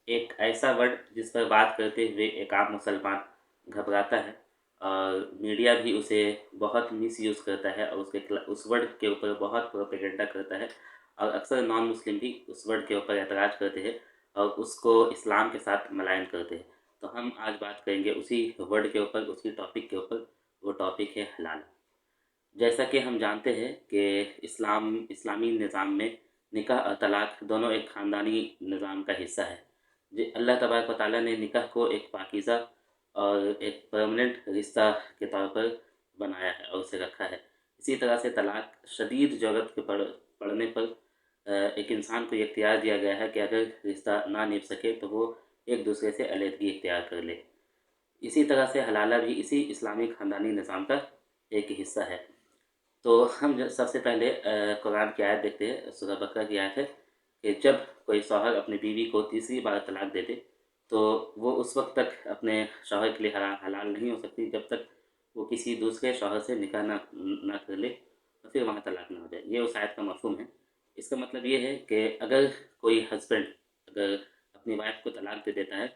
ایک ایسا ورڈ جس پر بات کرتے ہوئے ایک عام مسلمان گھبراتا ہے، اور میڈیا بھی اسے بہت مس یوز کرتا ہے، اور اس ورڈ کے اوپر بہت پروپیگنڈا کرتا ہے، اور اکثر نان مسلم بھی اس ورڈ کے اوپر اعتراض کرتے ہیں اور اس کو اسلام کے ساتھ ملائن کرتے ہیں۔ تو ہم آج بات کریں گے اسی ورڈ کے اوپر، اسی ٹاپک کے اوپر۔ وہ ٹاپک ہے حلال۔ جیسا کہ ہم جانتے ہیں کہ اسلامی نظام میں نکاح اور طلاق دونوں ایک خاندانی نظام کا حصہ ہے۔ اللہ تبارک و تعالیٰ نے نکاح کو ایک پاکیزہ اور ایک پرمننٹ رشتہ کے طور پر بنایا ہے اور اسے رکھا ہے۔ اسی طرح سے طلاق شدید ضرورت کے پڑنے پر ایک انسان کو یہ اختیار دیا گیا ہے کہ اگر رشتہ نہ نبھ سکے تو وہ ایک دوسرے سے علیحدگی اختیار کر لے۔ اسی طرح سے حلالہ بھی اسی اسلامی خاندانی نظام کا ایک حصہ ہے۔ تو ہم سب سے پہلے قرآن کی آیت دیکھتے ہیں۔ سورہ بقرہ کی آیت ہے کہ جب کوئی شوہر اپنی بیوی کو تیسری بار طلاق دے دے تو وہ اس وقت تک اپنے شوہر کے لیے حلال نہیں ہو سکتی جب تک وہ کسی دوسرے شوہر سے نکاح نہ کر لے اور پھر وہاں طلاق نہ ہو جائے۔ یہ اس آیت کا مفہوم ہے۔ اس کا مطلب یہ ہے کہ اگر کوئی ہسبینڈ اگر اپنی وائف کو طلاق دے دیتا ہے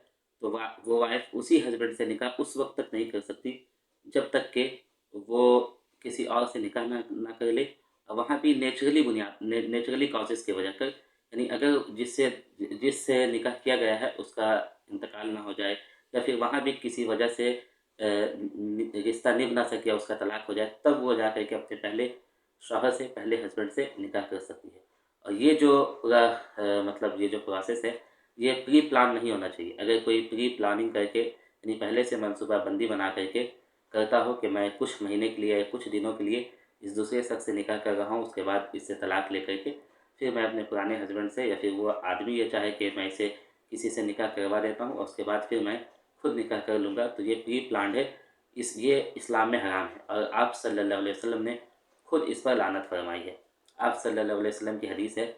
تو وہ وائف اسی ہسبینڈ سے نکاح اس وقت تک نہیں کر سکتی جب تک کہ وہ کسی اور سے نکاح نہ کر لے، اور وہاں بھی نیچرلی کازز کی وجہ کر، یعنی اگر جس سے نکاح کیا گیا ہے اس کا انتقال نہ ہو جائے، یا پھر وہاں بھی کسی وجہ سے رشتہ نبھ نہ سکے، اس کا طلاق ہو جائے، تب وہ جا کر کے اپنے پہلے شوہر سے، پہلے ہسبینڈ سے نکاح کر سکتی ہے۔ اور یہ جو پورا مطلب یہ جو پروسیس ہے یہ پری پلان نہیں ہونا چاہیے۔ اگر کوئی پری پلاننگ کر کے یعنی پہلے سے منصوبہ بندی بنا کر کے کرتا ہو کہ میں کچھ مہینے کے لیے یا کچھ دنوں کے لیے اس دوسرے شخص سے نکاح کر رہا ہوں، اس کے بعد اس سے طلاق لے کر کے پھر میں اپنے پرانے ہسبینڈ سے، یا پھر وہ آدمی یہ چاہے کہ میں اسے کسی سے نکاح کروا دیتا ہوں اور اس کے بعد پھر میں خود نکاح کر لوں گا، تو یہ پری پلانڈ ہے، یہ اسلام میں حرام ہے، اور آپ صلی اللہ علیہ وسلم نے خود اس پر لعنت فرمائی ہے۔ آپ صلی اللہ علیہ وسلم کی حدیث ہے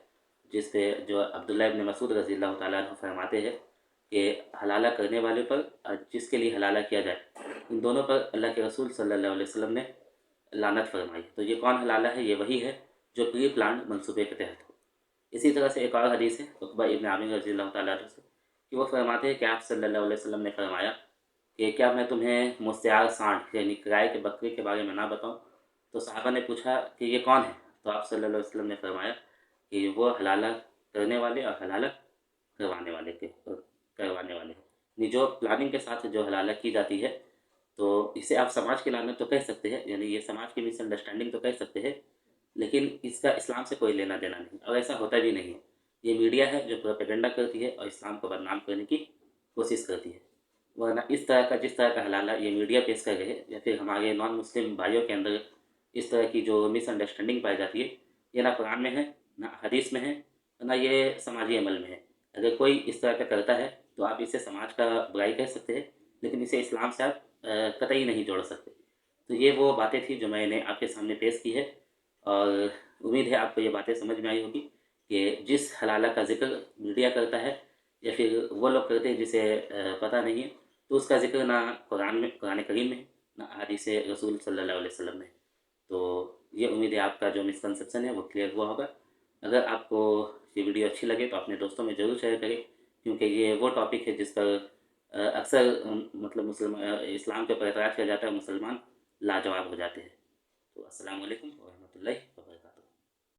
جس پہ جو عبداللہ ابن مسعود رضی اللہ تعالیٰ عنہ فرماتے ہیں کہ حلالہ کرنے والے پر اور جس کے لیے حلالہ کیا جائے، ان دونوں پر اللہ کے رسول صلی اللہ علیہ وسلم نے لعنت فرمائی۔ تو یہ کون حلالہ ہے؟ یہ وہی ہے جو پری پلانڈ منصوبے کے تحت ہو۔ اسی طرح سے ایک اور حدیث ہے عقبہ ابن عامر رضی اللہ تعالیٰ عنہ سے کہ وہ فرماتے ہیں کہ آپ صلی اللہ علیہ وسلم نے فرمایا کہ کیا میں تمہیں مستعار سانڈ یعنی کرائے کے بکرے کے بارے میں نہ بتاؤں؟ تو صحابہ نے پوچھا کہ یہ کون ہے؟ تو آپ صلی اللہ علیہ وسلم نے فرمایا کہ وہ حلالہ کرنے والے اور حلالہ کروانے والے ہیں، یعنی جو پلاننگ کے ساتھ جو حلالہ کی جاتی ہے، تو اسے آپ سماج کی لعنت تو کہہ سکتے ہیں، یعنی یہ سماج کی مس انڈرسٹینڈنگ تو کہہ سکتے ہیں، لیکن اس کا اسلام سے کوئی لینا دینا نہیں، اور ایسا ہوتا بھی نہیں ہے۔ یہ میڈیا ہے جو پروپیگنڈا کرتی ہے اور اسلام کو بدنام کرنے کی کوشش کرتی ہے، ورنہ جس طرح کا حلالہ یہ میڈیا پیش کر رہے ہیں، یا پھر ہمارے نان مسلم بھائیوں کے اندر اس طرح کی جو مس انڈرسٹینڈنگ پائی جاتی ہے، یہ نہ قرآن میں ہے، نہ حدیث میں ہے، نہ یہ سماجی عمل میں ہے۔ اگر کوئی اس طرح کا کرتا ہے تو آپ اسے سماج کا برائی کہہ سکتے ہیں، لیکن اسے اسلام سے آپ قطعی نہیں جوڑ سکتے۔ تو یہ وہ باتیں تھیں جو میں نے آپ کے سامنے پیش کی ہے، اور امید ہے آپ کو یہ باتیں سمجھ میں آئی ہوگی کہ جس حلالہ کا ذکر میڈیا کرتا ہے یا پھر وہ لوگ کرتے ہیں جسے پتہ نہیں ہے، تو اس کا ذکر نہ قرآن کریم میں ہے، نہ حدیث رسول صلی اللہ علیہ وسلم میں ہے۔ تو یہ امید ہے آپ کا جو مسکنسیپشن ہے وہ کلیئر ہوا ہوگا۔ اگر آپ کو یہ ویڈیو اچھی لگے تو اپنے دوستوں میں ضرور شیئر کریں، کیونکہ یہ وہ ٹاپک ہے جس پر اکثر مطلب اسلام کے اوپر اعتراض کیا جاتا ہے، مسلمان لاجواب ہو جاتے ہیں۔ تو السلام علیکم ورحمۃ اللہ